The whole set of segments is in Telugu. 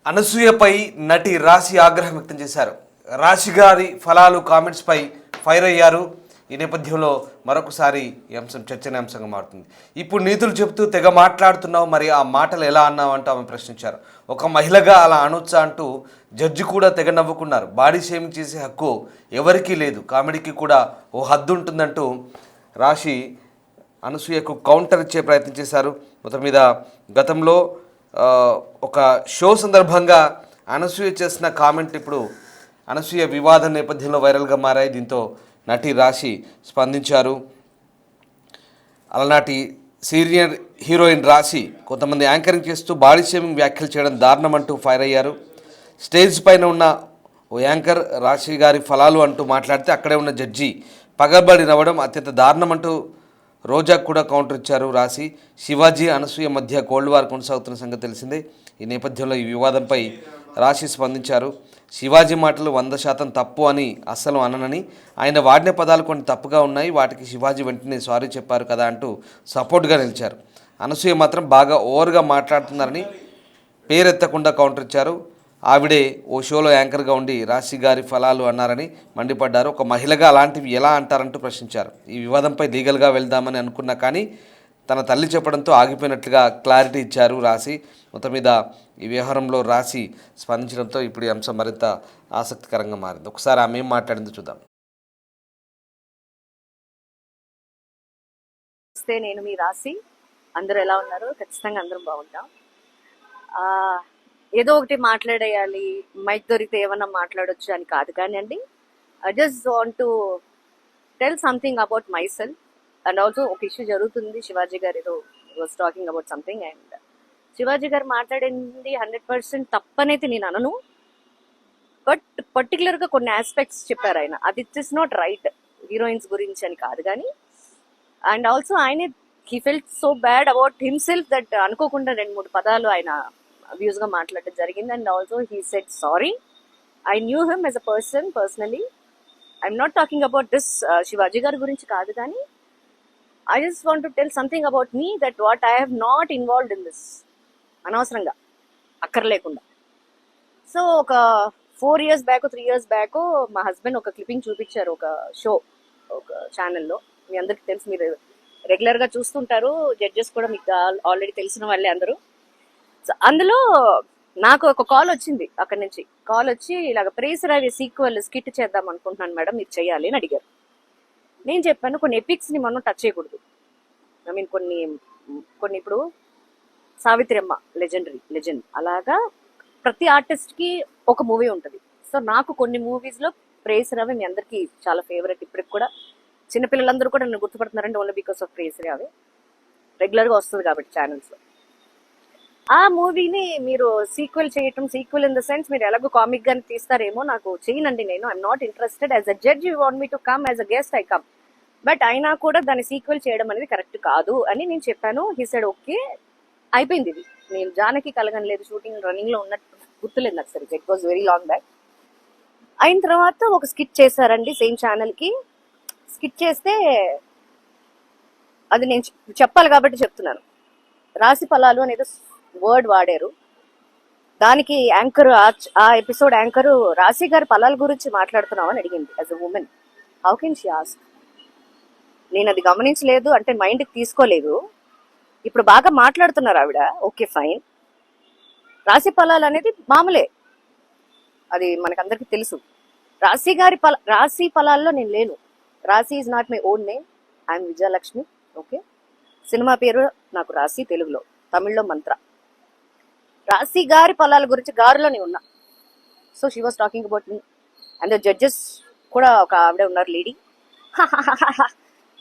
అనసూయపై నటి రాశి ఆగ్రహం వ్యక్తం చేశారు. రాశి గారి ఫలాలు కామెంట్స్పై ఫైర్ అయ్యారు. ఈ నేపథ్యంలో మరొకసారి ఈ అంశం చర్చనీయాంశంగా మారుతుంది. ఇప్పుడు నీతులు చెబుతూ తెగ మాట్లాడుతున్నావు, మరి ఆ మాటలు ఎలా అన్నావు అంటూ ఆమె ప్రశ్నించారు. ఒక మహిళగా అలా అనొచ్చా అంటూ జడ్జి కూడా తెగ నవ్వుకున్నారు. బాడీ షేమింగ్ చేసే హక్కు ఎవరికీ లేదు, కామెడీకి కూడా ఓ హద్దు ఉంటుందంటూ రాశి అనసూయకు కౌంటర్ ఇచ్చే ప్రయత్నం చేశారు. మొత్తం మీద గతంలో ఒక షో సందర్భంగా అనసూయ చేసిన కామెంట్ ఇప్పుడు అనసూయ వివాదం నేపథ్యంలో వైరల్గా మారాయి. దీంతో నటి రాశి స్పందించారు. అలనాటి సీనియర్ హీరోయిన్ రాశి కొంతమంది యాంకరింగ్ చేస్తూ బాడీ షేమింగ్ వ్యాఖ్యలు చేయడం దారుణం అంటూ ఫైర్ అయ్యారు. స్టేజ్ పైన ఉన్న ఓ యాంకర్ రాశి గారి ఫలాలు అంటూ మాట్లాడితే అక్కడే ఉన్న జడ్జి పగబడి నవ్వడం అత్యంత దారుణం అంటూ రోజాకు కూడా కౌంటర్ ఇచ్చారు రాశి. శివాజీ అనసూయ మధ్య కోల్డ్ వార్ కొనసాగుతున్న సంగతి తెలిసిందే. ఈ నేపథ్యంలో ఈ వివాదంపై రాశి స్పందించారు. శివాజీ మాటలు 100% తప్పు అని అస్సలు అననని, ఆయన వాడిన పదాలు కొన్ని తప్పుగా ఉన్నాయి, వాటికి శివాజీ వెంటనే సారీ చెప్పారు కదా అంటూ సపోర్ట్గా నిలిచారు. అనసూయ మాత్రం బాగా ఓవర్గా మాట్లాడుతున్నారని పేరెత్తకుండా కౌంటర్ ఇచ్చారు. ఆవిడే ఓ షోలో యాంకర్గా ఉండి రాశి గారి ఫలాలు అన్నారని మండిపడ్డారు. ఒక మహిళగా అలాంటివి ఎలా అంటారంటూ ప్రశ్నించారు. ఈ వివాదంపై లీగల్గా వెళ్దామని అనుకున్నా కానీ తన తల్లి చెప్పడంతో ఆగిపోయినట్లుగా క్లారిటీ ఇచ్చారు రాశి. మొత్తం మీద ఈ వ్యవహారంలో రాశి స్పందించడంతో ఇప్పుడు ఈ అంశం మరింత ఆసక్తికరంగా మారింది. ఒకసారి ఆమె ఏం మాట్లాడిందో చూద్దాం. నేను మీ రాశి, అందరూ ఎలా ఉన్నారు? ఖచ్చితంగా అందరం బాగుంటాం. ఏదో ఒకటి మాట్లాడేయాలి, మైక్ దొరికితే ఏమన్నా మాట్లాడొచ్చు అని కాదు కానీ అండి, I just want to tell something about my self. And also ఒక ఇష్యూ జరుగుతుంది. శివాజీ గారు ఏదో was talking about something, and Shivaji గారు మాట్లాడింది 100% తప్పనైతే నేను అనను, బట్ పర్టికులర్గా కొన్ని ఆస్పెక్ట్స్ చెప్పారు ఆయన, అది it is not right heroines గురించి అని కాదు కానీ. అండ్ ఆల్సో ఆయన he felt so bad about himself that అనుకోకుండా 2-3 పదాలు ఆయన అబ్యూస్గా మాట్లాడడం జరిగింది. And also he said sorry. I knew him as a person personally. I'm not talking about this Shivaji గారి గురించి కాదు కానీ I just want to tell something about me that what I have not involved in this, అనవసరంగా అక్కర్లేకుండా. సో ఒక 4 years బ్యాక్ 3 years బ్యాక్ మా హస్బెండ్ ఒక క్లిప్పింగ్ చూపించారు ఒక షో, ఒక ఛానల్లో. మీ అందరికి తెలుసు, మీరు రెగ్యులర్గా చూస్తుంటారు, జడ్జెస్ కూడా మీకు ఆల్రెడీ తెలిసిన వాళ్ళే అందరూ. సో అందులో నాకు ఒక కాల్ వచ్చింది, అక్కడి నుంచి కాల్ వచ్చి ఇలాగ ప్రేసరావి సీక్వెల్ స్కిట్ చేద్దాం అనుకుంటున్నాను మేడం, మీరు చేయాలి అని అడిగారు. నేను చెప్పాను కొన్ని ఎపిక్స్ని మనం టచ్ చేయకూడదు. ఐ మీన్ కొన్ని ఇప్పుడు సావిత్రమ్మ లెజెండ్ అలాగా ప్రతి ఆర్టిస్ట్కి ఒక మూవీ ఉంటుంది. సో నాకు కొన్ని మూవీస్లో ప్రేసరావి మీ అందరికీ చాలా ఫేవరెట్. ఇప్పటికి కూడా చిన్నపిల్లలందరూ కూడా నన్ను గుర్తుపడుతున్నారంటే ఓన్లీ బికాస్ ఆఫ్ ప్రేసరావి, రెగ్యులర్గా వస్తుంది కాబట్టి ఛానల్స్లో. ఆ మూవీని మీరు సీక్వెల్ చేయటం, సీక్వెల్ ఇన్ ద సెన్స్ మీరు ఎలాగో కామిక్ గాని తీస్తారేమో, నాకు చేయనండి, నేను I'm not interested. As a judge you want me to come, as a guest I come, but అయినా కూడా దాన్ని సీక్వెల్ చేయడం అనేది కరెక్ట్ కాదు అని నేను చెప్పాను. హీ సెడ్ ఓకే, అయిపోయింది. ఇది నేను జానకి కలగనలేదు, షూటింగ్ రన్నింగ్ లో ఉన్నట్టు గుర్తులేదు నాకు సరిగ్గా, it was very long back. అయిన తర్వాత ఒక స్కిట్ చేశారండి సేమ్ ఛానల్ కి. స్కిట్ చేస్తే అది నేను చెప్పాలి కాబట్టి చెప్తున్నాను. రాశి ఫలాలు అనేది వర్డ్ వాడారు. దానికి యాంకర్, ఆ ఎపిసోడ్ యాంకర్ రాశి గారి ఫలాల గురించి మాట్లాడుతున్నావు అని అడిగింది. As a women how can she ask? నేను అది గమనించలేదు అంటే మైండ్కి తీసుకోలేదు. ఇప్పుడు బాగా మాట్లాడుతున్నారు ఆవిడ, ఓకే ఫైన్. రాశి ఫలాలు అనేది మామూలే, అది మనకందరికి తెలుసు. రాశి ఫలాల్లో నేను లేను. రాశి is not my own name, I'm Vijayalakshmi. Okay, cinema పేరు నాకు రాశి, తెలుగులో, తమిళ్లో మంత్ర. రాశి గారి ఫలాల గురించి గారులోనే ఉన్నా. So she was talking about me. And judges కూడా ఒక ఆవిడ ఉన్నారు, లేడీ.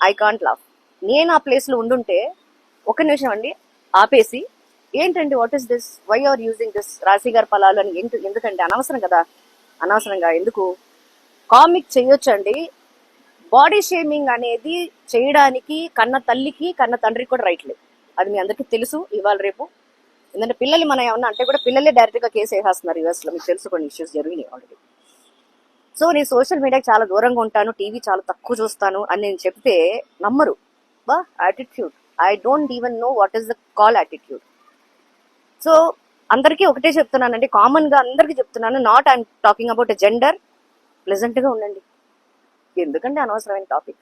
I can't laugh. నేను ఆ ప్లేస్లో ఉండుంటే ఒక నిమిషం అండి ఆపేసి, ఏంటండి what is this, why are using this Raasi గారి ఫలాలు అని, ఎందుకండి అనవసరం కదా, అనవసరంగా ఎందుకు? కామిక్ చేయొచ్చండి. బాడీ షేమింగ్ అనేది చేయడానికి కన్న తల్లికి కన్న తండ్రికి కూడా రైట్ లేదు, అది మీ అందరికీ తెలుసు. ఇవాళ రేపు ఎందుకంటే పిల్లలు మన ఏమన్నా అంటే కూడా పిల్లలే డైరెక్ట్గా కేసు వేసేస్తున్నారు యూఎస్లో, మీకు తెలుసు, కొన్ని ఇష్యూస్ జరిగినాయి ఆల్రెడీ. సో నేను సోషల్ మీడియాకి చాలా దూరంగా ఉంటాను, టీవీ చాలా తక్కువ చూస్తాను అని నేను చెప్తే నమ్మరు. Attitude, I don't even know what is the call attitude. So అందరికీ ఒకటే చెప్తున్నానండి, కామన్ గా అందరికీ చెప్తున్నాను, not I'm talking about gender. Pleasant గా ఉండండి, ఎందుకంటే అనవసరమైన టాపిక్.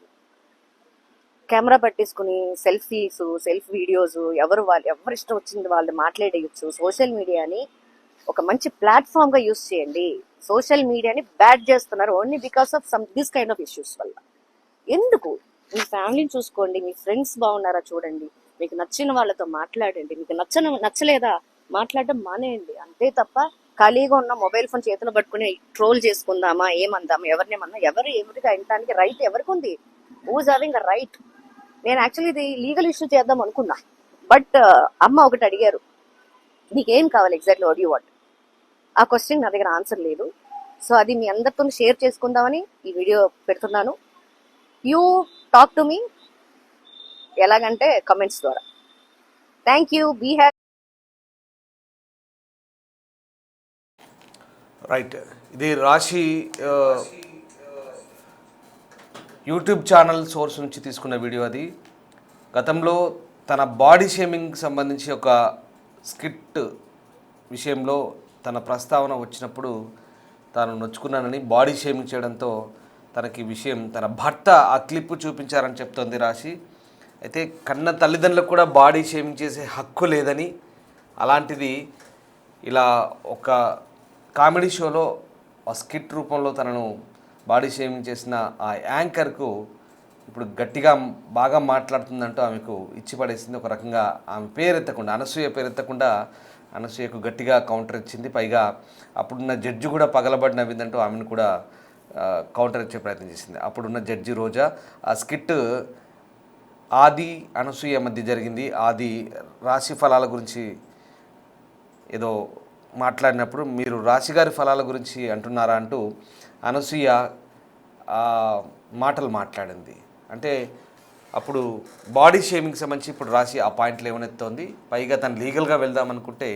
కెమెరా పట్టేసుకుని సెల్ఫ్ వీడియోస్ ఎవరు ఇష్టం వచ్చింది వాళ్ళు మాట్లాడేయచ్చు. సోషల్ మీడియాని ఒక మంచి ప్లాట్ఫామ్ గా యూస్ చేయండి. సోషల్ మీడియాని బ్యాడ్ చేస్తున్నారు only because of this kind of issues వల్ల. ఎందుకు? మీ ఫ్యామిలీని చూసుకోండి, మీ ఫ్రెండ్స్ బాగున్నారా చూడండి, మీకు నచ్చిన వాళ్ళతో మాట్లాడండి, మీకు నచ్చలేదా మాట్లాడడం మానేయండి. అంతే తప్ప ఖాళీగా ఉన్న మొబైల్ ఫోన్ చేతిలో పట్టుకుని ట్రోల్ చేసుకుందామా, ఏమందామా, ఎవరినేమన్నా, ఎవరికి అనడానికి రైట్ ఎవరికి ఉంది? Who's having a right? నేను యాక్చువల్లీ ఇది లీగల్ ఇష్యూ చేద్దాం అనుకున్నా, బట్ అమ్మ ఒకటి అడిగారు, నీకేం కావాలి ఎగ్జాక్ట్లీ, వాట్ యు వాంట్? ఆ క్వశ్చన్ నా దగ్గర ఆన్సర్ లేదు. సో అది మీ అందరితో షేర్ చేసుకుందామని ఈ వీడియో పెడుతున్నాను. యూ టాక్ టు మీ, ఎలాగంటే కమెంట్స్ ద్వారా. Thank you, be happy. Right, ఇది రాశి యూట్యూబ్ ఛానల్ సోర్స్ నుంచి తీసుకున్న వీడియో. అది గతంలో తన బాడీ షేమింగ్కి సంబంధించి ఒక స్కిట్ విషయంలో తన ప్రస్తావన వచ్చినప్పుడు తాను నొచ్చుకున్నానని బాడీ షేమింగ్ చేయడంతో తనకి విషయం తన భర్త ఆ క్లిప్ చూపించారని చెప్తోంది రాశి. అయితే కన్న తల్లిదండ్రులకు కూడా బాడీ షేమింగ్ చేసే హక్కు లేదని, అలాంటిది ఇలా ఒక కామెడీ షోలో ఆ స్కిట్ రూపంలో తనను బాడీ షేమింగ్ చేసిన ఆ యాంకర్కు ఇప్పుడు గట్టిగా బాగా మాట్లాడుతుందంటూ ఆమెకు ఇచ్చి పడేసింది. ఒక రకంగా ఆమె పేరెత్తకుండా, అనసూయ పేరెత్తకుండా అనసూయకు గట్టిగా కౌంటర్ ఇచ్చింది. పైగా అప్పుడున్న జడ్జి కూడా పగలబడి నవ్విందంటూ ఆమెను కూడా కౌంటర్ ఇచ్చే ప్రయత్నం చేసింది. అప్పుడున్న జడ్జి రోజా. ఆ స్కిట్ ఆది అనసూయ మధ్య జరిగింది. ఆది రాశి ఫలాల గురించి ఏదో మాట్లాడినప్పుడు మీరు రాశిగారి ఫలాల గురించి అంటున్నారా అంటూ అనసూయ మాటలు మాట్లాడింది. అంటే అప్పుడు బాడీ షేమింగ్కి సంబంధించి ఇప్పుడు రాశి ఆ పాయింట్లు ఏమనెత్తోంది. పైగా తను లీగల్గా వెళ్దామనుకుంటే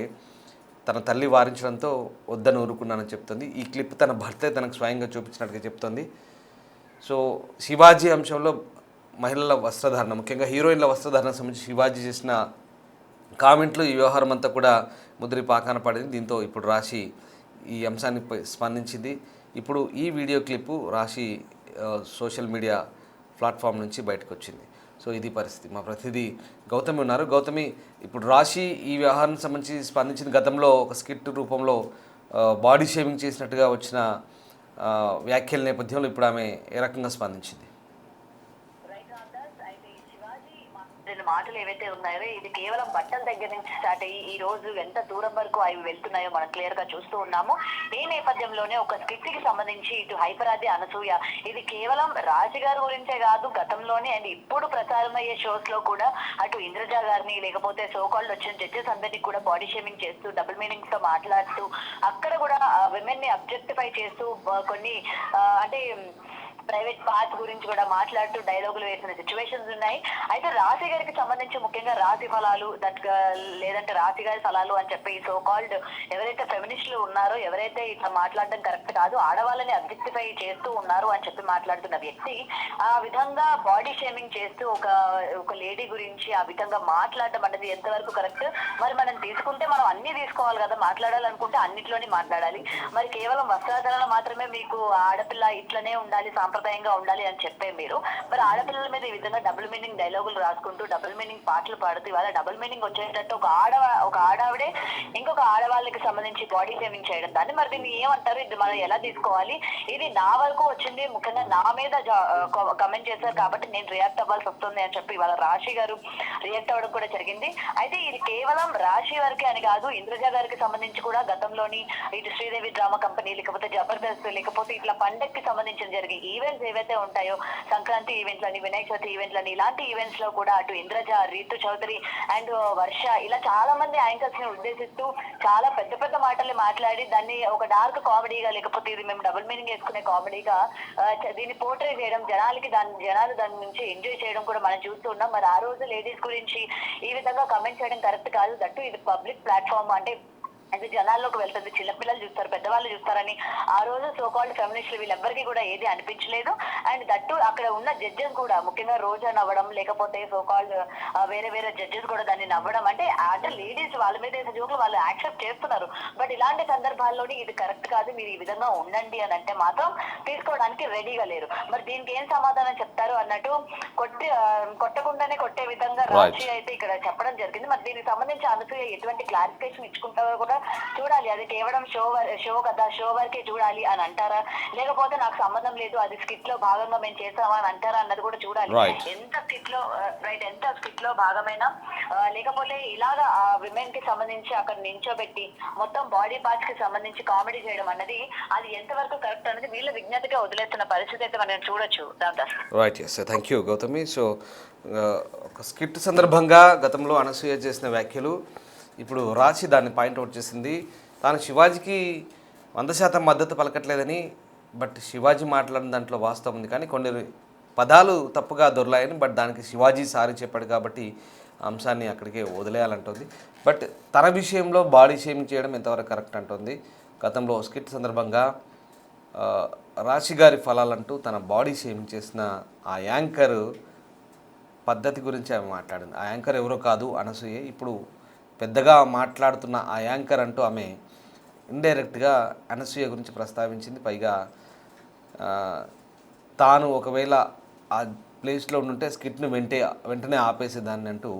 తన తల్లి వారించడంతో వద్దని ఊరుకున్నానని చెప్తుంది. ఈ క్లిప్ తన భర్తే తనకు స్వయంగా చూపించినట్టుగా చెప్తోంది. సో శివాజీ అంశంలో మహిళల వస్త్రధారణ, ముఖ్యంగా హీరోయిన్ల వస్త్రధారణకు సంబంధించి శివాజీ చేసిన కామెంట్లు, ఈ వ్యవహారం అంతా కూడా ముదిరి పాకాన పడింది. దీంతో ఇప్పుడు రాశి ఈ అంశాన్ని స్పందించింది. ఇప్పుడు ఈ వీడియో క్లిప్పు రాశి సోషల్ మీడియా ప్లాట్ఫామ్ నుంచి బయటకు వచ్చింది. సో ఇది పరిస్థితి. మా ప్రతినిధి గౌతమి ఉన్నారు. గౌతమి, ఇప్పుడు రాశి ఈ వ్యవహారానికి సంబంధించి స్పందించిన, గతంలో ఒక స్కిట్ రూపంలో బాడీ షేమింగ్ చేసినట్టుగా వచ్చిన వ్యాఖ్యల నేపథ్యంలో ఇప్పుడు ఆమె ఏ రకంగా స్పందించింది? మాటలు ఏవైతే ఉన్నాయో ఇది కేవలం బట్టల దగ్గర నుంచి స్టార్ట్ అయ్యి ఈ రోజు ఎంత దూరం వరకు అవి వెళ్తున్నాయో మనం క్లియర్ గా చూస్తూ ఉన్నాము. ఈ నేపథ్యంలోనే ఒక స్కిట్ కి సంబంధించి ఇటు హైపరాది అనసూయ, ఇది కేవలం రాజుగారి గురించే కాదు, గతంలోనే అండ్ ఇప్పుడు ప్రసారం అయ్యే షోస్ లో కూడా అటు ఇంద్రజ గారిని లేకపోతే సోకాల్డ్ వచ్చిన జడ్జెస్ అందరినీ కూడా బాడీ షేమింగ్ చేస్తూ డబుల్ మీనింగ్స్ తో మాట్లాడుతూ అక్కడ కూడా విమెన్ ని అబ్జెక్టిఫై చేస్తూ కొన్ని అంటే ప్రైవేట్ పార్ట్స్ గురించి కూడా మాట్లాడుతూ డైలాగులు వేసిన సిచ్యువేషన్స్ ఉన్నాయి. అయితే రాశి గారికి సంబంధించి ముఖ్యంగా రాశి ఫలాలు లేదంటే రాశి గారి ఫలాలు అని చెప్పి సో కాల్డ్ ఎవరైతే ఫెమినిస్టులు ఉన్నారో, ఎవరైతే ఇట్లా మాట్లాడడం కరెక్ట్ కాదు, ఆడవాళ్ళని అబ్జెక్టిఫై చేస్తూ ఉన్నారు అని చెప్పి మాట్లాడుతున్న వ్యక్తి ఆ విధంగా బాడీ షేమింగ్ చేస్తూ ఒక లేడీ గురించి ఆ విధంగా మాట్లాడడం అనేది ఎంతవరకు కరెక్ట్? మరి మనం తీసుకుంటే మనం అన్ని తీసుకోవాలి కదా, మాట్లాడాలనుకుంటే అన్నిట్లోనే మాట్లాడాలి. మరి కేవలం వస్త్రాధారణ మాత్రమే మీకు ఆడపిల్ల ఇట్లనే ఉండాలి, సాంప్రదాయంగా ఉండాలి అని చెప్పే మీరు మరి ఆడపిల్లల మీద ఈ విధంగా డబుల్ మీనింగ్ డైలాగులు రాసుకుంటూ డబుల్ మీనింగ్ పాటలు పాడుతూ ఇవాళ డబుల్ మీనింగ్ వచ్చేటట్టు ఒక ఆడవిడే ఇంకొక ఆడవాళ్ళకి సంబంధించి బాడీ షేమింగ్ చేయడం, దాన్ని మరి దీన్ని ఏమంటారు? ఇది మనం ఎలా తీసుకోవాలి? ఇది నా వరకు వచ్చింది, ముఖ్యంగా నా మీద కమెంట్ చేశారు కాబట్టి నేను రియాక్ట్ అవ్వాల్సి వస్తుంది అని చెప్పి ఇవాళ రాశి గారు రియాక్ట్ అవ్వడం కూడా జరిగింది. అయితే ఇది కేవలం రాశి వారికి అని కాదు, ఇంద్రజ గారికి సంబంధించి కూడా గతంలోని ఇటు శ్రీదేవి డ్రామా కంపెనీ లేకపోతే జబర్దస్త్ లేకపోతే ఇట్లా పండగకి సంబంధించిన జరిగే ఈవెంట్స్ ఏవైతే ఉంటాయో, సంక్రాంతి ఈవెంట్లని, వినాయక చవితి ఈవెంట్లని, ఇలాంటి ఈవెంట్స్ లో కూడా అటు ఇంద్రజ, రీతు చౌదరి అండ్ వర్ష ఇలా చాలా మంది యాంకర్స్ ని ఉద్దేశిస్తూ చాలా పెద్ద పెద్ద మాటలు మాట్లాడి దాన్ని ఒక డార్క్ కామెడీగా లేకపోతే ఇది మేము డబుల్ మీనింగ్ వేసుకునే కామెడీగా దీన్ని పోర్ట్రే చేయడం, జనాలు దాని నుంచి ఎంజాయ్ చేయడం కూడా మనం చూస్తూ ఉన్నాం. మరి ఆ రోజు లేడీస్ గురించి ఈ విధంగా కమెంట్ చేయడం కరెక్ట్ కాదు. దట్టు ఇది పబ్లిక్ ప్లాట్ఫామ్, అంటే అది జనాల్లోకి వెళ్తుంది, చిన్నపిల్లలు చూస్తారు, పెద్దవాళ్ళు చూస్తారని ఆ రోజు సోకాల్డ్ ఫెమినిస్టులు వీళ్ళెవ్వరికి కూడా ఏది అనిపించలేదు. అండ్ దట్టు అక్కడ ఉన్న జడ్జెస్ కూడా, ముఖ్యంగా రోజా నవ్వడం, లేకపోతే సోకాల్డ్ వేరే వేరే జడ్జెస్ కూడా దాన్ని నవ్వడం, అంటే లేడీస్ వాళ్ళ మీద వేసే జోకులు వాళ్ళు యాక్సెప్ట్ చేస్తున్నారు. బట్ ఇలాంటి సందర్భాల్లోని ఇది కరెక్ట్ కాదు, మీరు ఈ విధంగా ఉండండి అని అంటే మాత్రం తీసుకోవడానికి రెడీగా లేరు. మరి దీనికి ఏం సమాధానం చెప్తారు అన్నట్టు కొట్టకుండానే కొట్టే విధంగా రాజీ అయితే ఇక్కడ చెప్పడం జరిగింది. మరి దీనికి సంబంధించి అనసూయ ఎటువంటి క్లారిఫికేషన్ ఇచ్చుకుంటారో కూడా చూడాలి. అది కేవలం షో కదా, షో వరకే చూడాలి అని అంటారా, లేకపోతే నాకు సంబంధం లేదు అది స్కిట్ లో భాగంగా మేము చేస్తామా అని అంటారా అన్నది కూడా చూడాలి. ఎంత స్కిట్ లో భాగమైనా లేకపోతే ఇలాగా ఆ విమెన్ కి సంబంధించి అక్కడ నించోబెట్టి మొత్తం బాడీ పార్ట్స్ కి సంబంధించి కామెడీ చేయడం అన్నది అది ఎంతవరకు కరెక్ట్ అనేది వీళ్ళ విజ్ఞతగా వదిలేస్తున్న పరిస్థితి అయితే మనం చూడొచ్చు. Right, yes, thank you Gautami. So ఒక స్కిట్ సందర్భంగా గతంలో అనసూయ చేసిన వ్యాఖ్యలు ఇప్పుడు రాశి దాన్ని పాయింట్అవుట్ చేసింది. తాను శివాజీకి 100% మద్దతు పలకట్లేదని, బట్ శివాజీ మాట్లాడిన దాంట్లో వాస్తవం ఉంది, కానీ కొన్ని పదాలు తప్పుగా దొరలాయని, బట్ దానికి శివాజీ సారీ చెప్పాడు కాబట్టి అంశాన్ని అక్కడికే వదిలేయాలంటుంది. బట్ తన విషయంలో బాడీ షేమింగ్ చేయడం ఎంతవరకు కరెక్ట్ అంటుంది. గతంలో స్కిట్ సందర్భంగా రాశి గారి ఫలాలంటూ తన బాడీ షేమింగ్ చేసిన ఆ యాంకర్ పద్ధతి గురించి ఆమె మాట్లాడింది. ఆ యాంకర్ ఎవరో కాదు, అనసూయ. ఇప్పుడు పెద్దగా మాట్లాడుతున్న ఆ యాంకర్ అంటూ ఆమె ఇండైరెక్ట్గా అనసూయ గురించి ప్రస్తావించింది. పైగా తాను ఒకవేళ ఆ ప్లేస్లో ఉంటే స్కిట్ను వెంటనే ఆపేసేదాన్ని అంటూ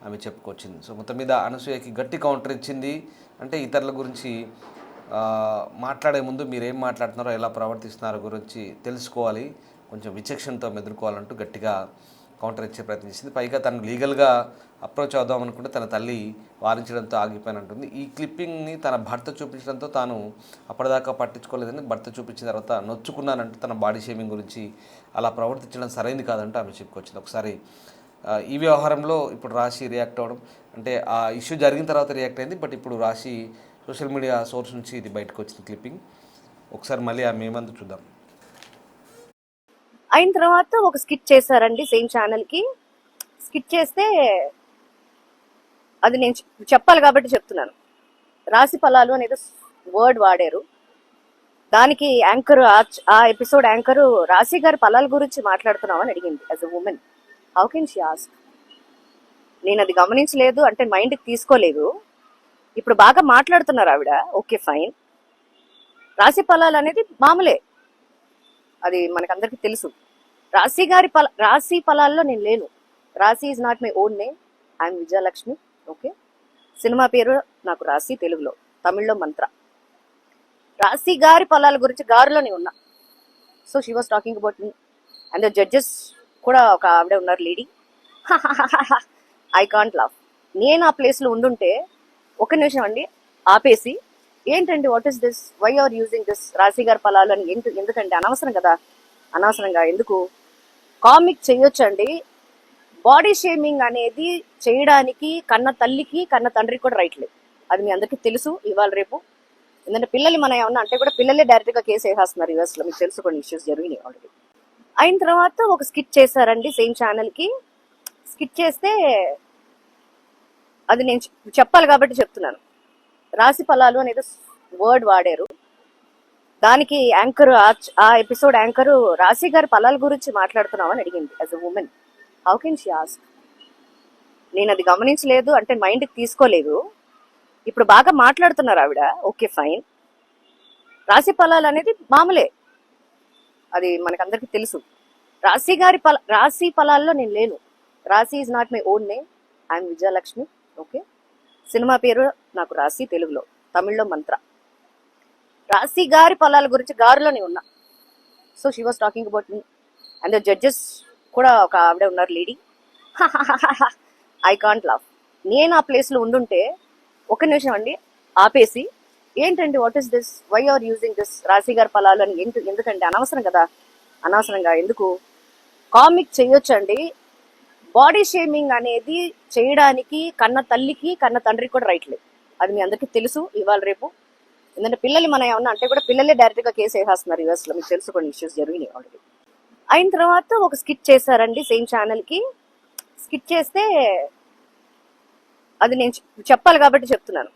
ఆమె చెప్పుకొచ్చింది. సో మొత్తం మీద అనసూయకి గట్టి కౌంటర్ ఇచ్చింది. అంటే ఇతరుల గురించి మాట్లాడే ముందు మీరేం మాట్లాడుతున్నారో, ఎలా ప్రవర్తిస్తున్నారో గురించి తెలుసుకోవాలి, కొంచెం విచక్షణతో ఎదుర్కోవాలంటూ గట్టిగా కౌంటర్ ఇచ్చే ప్రయత్నించింది. పైగా తను లీగల్గా అప్రోచ్ అవుదాం అనుకుంటే తన తల్లి వారించడంతో ఆగిపోయినంటుంది. ఈ క్లిప్పింగ్ని తన భర్త చూపించడంతో తాను అప్పటిదాకా పట్టించుకోలేదని, భర్త చూపించిన తర్వాత నొచ్చుకున్నానంటూ తన బాడీ షేమింగ్ గురించి అలా ప్రవర్తించడం సరైంది కాదంటూ ఆమె చెప్పుకొచ్చింది. ఒకసారి ఈ వ్యవహారంలో ఇప్పుడు రాశి రియాక్ట్ అవ్వడం, అంటే ఆ ఇష్యూ జరిగిన తర్వాత రియాక్ట్ అయింది, బట్ ఇప్పుడు రాశి సోషల్ మీడియా సోర్స్ నుంచి ఇది బయటకు వచ్చిన క్లిప్పింగ్. ఒకసారి మళ్ళీ ఆమె ఏమందో చూద్దాం. అయిన తర్వాత ఒక స్కిట్ చేశారండి సేమ్ ఛానల్కి. స్కిట్ చేస్తే అది నేను చెప్పాలి కాబట్టి చెప్తున్నాను. రాశి ఫలాలు అనేది వర్డ్ వాడారు. దానికి యాంకర్, ఆ ఎపిసోడ్ యాంకర్ రాశి గారి ఫలాల గురించి మాట్లాడుతున్నామని అడిగింది. As a women how can she ask? నేను అది గమనించలేదు అంటే మైండ్కి తీసుకోలేదు. ఇప్పుడు బాగా మాట్లాడుతున్నారు ఆవిడ, ఓకే ఫైన్. రాశి ఫలాలు అనేది మామూలే, అది మనకందరికీ తెలుసు. రాశి ఫలాల్లో నేను లేను. రాశి is not my own name, I'm Vijayalakshmi. Okay, cinema పేరు నాకు రాశి, తెలుగులో, తమిళ్లో మంత్ర. రాశి గారి ఫలాల గురించి గారులోనే ఉన్నా. So she was talking about me and the judges కూడా ఒక ఆవిడ ఉన్నారు, లేడీ. I can't laugh. నేను ఆ ప్లేస్లో ఉండుంటే ఒక నిమిషం అండి ఆపేసి, ఏంటండి what is this, why are using this Raasi గారి ఫలాలు అని, ఎందుకంటే అనవసరం కదా, అనవసరంగా ఎందుకు కామిక్ చేయొచ్చండి. బాడీ షేమింగ్ అనేది చేయడానికి కన్న తల్లికి కన్న తండ్రికి కూడా రైట్ లేదు, అది మీ అందరికీ తెలుసు. ఇవాళ రేపు ఎందుకంటే పిల్లలు మనం ఏమన్నా అంటే కూడా పిల్లలే డైరెక్ట్గా కేసు వేసేస్తున్నారు యూఎస్లో, మీకు తెలుసు, కొన్ని ఇష్యూస్ జరిగినాయి ఆల్రెడీ. అయిన తర్వాత ఒక స్కిట్ చేశారండి సేమ్ ఛానల్కి. స్కిట్ చేస్తే అది నేను చెప్పాలి కాబట్టి చెప్తున్నాను. రాశి ఫలాలు అనేది వర్డ్ వాడారు. దానికి యాంకర్, ఆ ఎపిసోడ్ యాంకర్ రాశి గారి ఫలాల గురించి మాట్లాడుతున్నామని అడిగింది. As a women how can she ask? నేను అది గమనించలేదు అంటే మైండ్కి తీసుకోలేదు. ఇప్పుడు బాగా మాట్లాడుతున్నారు ఆవిడ, ఓకే ఫైన్. రాశి ఫలాలు అనేది మామూలే, అది మనకందరికీ తెలుసు. రాశి ఫలాల్లో నేను లేను. రాశి is not my own name, I'm Vijayalakshmi. Okay, cinema పేరు నాకు రాశి, తెలుగులో, తమిళ్లో మంత్ర. రాశి గారి ఫలాల గురించి గారులోనే ఉన్నా. So she was talking about me and the judges కూడా ఒక ఆవిడ ఉన్నారు, లేడీ. I can't laugh. నేను ఆ ప్లేస్లో ఉండుంటే ఒక నిమిషం అండి ఆపేసి, ఏంటండి what is this, why are using this Raasi గారి ఫలాలు అని, ఎందుకంటే అనవసరం కదా, అనవసరంగా ఎందుకు కామిక్ చేయొచ్చండి. బాడీ షేమింగ్ అనేది చేయడానికి కన్న తల్లికి కన్న తండ్రికి కూడా రైట్ లేదు, అది మీ అందరికీ తెలుసు. ఇవాళ రేపు ఎందుకంటే పిల్లలు మనం ఏమన్నా అంటే కూడా పిల్లలే డైరెక్ట్గా కేసు వేసేస్తున్నారు యూఎస్లో, మీకు తెలుసు, కొన్ని ఇష్యూస్ జరిగినాయి ఆల్రెడీ. అయిన తర్వాత ఒక స్కిట్ చేశారండి సేమ్ ఛానల్కి. స్కిట్ చేస్తే అది నేను చెప్పాలి కాబట్టి చెప్తున్నాను.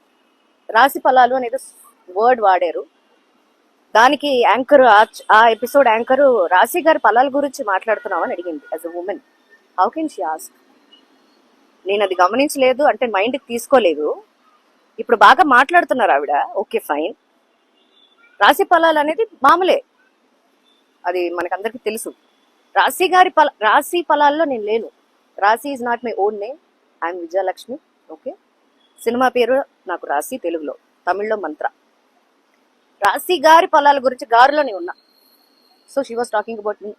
రాశి ఫలాలు అనేది వర్డ్ వాడారు. దానికి యాంకర్ ఆ ఎపిసోడ్ యాంకర్ రాశి గారి ఫలాల గురించి మాట్లాడుతున్నామని అడిగింది as a women. How can she ask? నేను అది గమనించలేదు అంటే మైండ్కి తీసుకోలేదు. ఇప్పుడు బాగా మాట్లాడుతున్నారు ఆవిడ, ఓకే ఫైన్. రాశి ఫలాలు అనేది మామూలే, అది మనకందరికీ తెలుసు. రాశి ఫలాల్లో నేను లేను. రాశి is not my own name. I'm Vijayalakshmi. Okay, cinema పేరు నాకు రాశి, తెలుగులో, తమిళ్లో మంత్ర. రాశి గారి ఫలాల గురించి గారులోనే ఉన్నా. So she was talking about me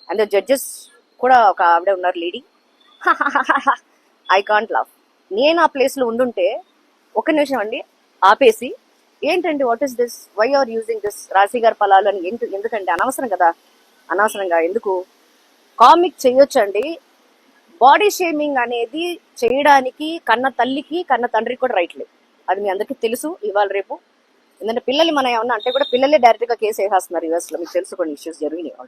and the judges కూడా ఒక ఆవిడ ఉన్నారు లేడీ. I can't laugh. నేను ఆ ప్లేస్లో ఉండుంటే ఒక నిమిషం అండి ఆపేసి, ఏంటండి what is this, why are using this Raasi గారి ఫలాలు అని ఎందుకంటే అనవసరం కదా, అనవసరంగా ఎందుకు కామిక్ చేయొచ్చండి. బాడీ షేమింగ్ అనేది చేయడానికి కన్న తల్లికి కన్న తండ్రికి కూడా రైట్ లేదు. అది మీ అందరికీ తెలుసు ఇవాళ రేపు. ఎందుకంటే పిల్లలు మన ఏమన్నా అంటే కూడా పిల్లలే డైరెక్ట్గా కేసు వేసేస్తున్నారు యూఎస్లో. మీకు తెలుసు కొన్ని ఇష్యూస్ జరిగినాయి.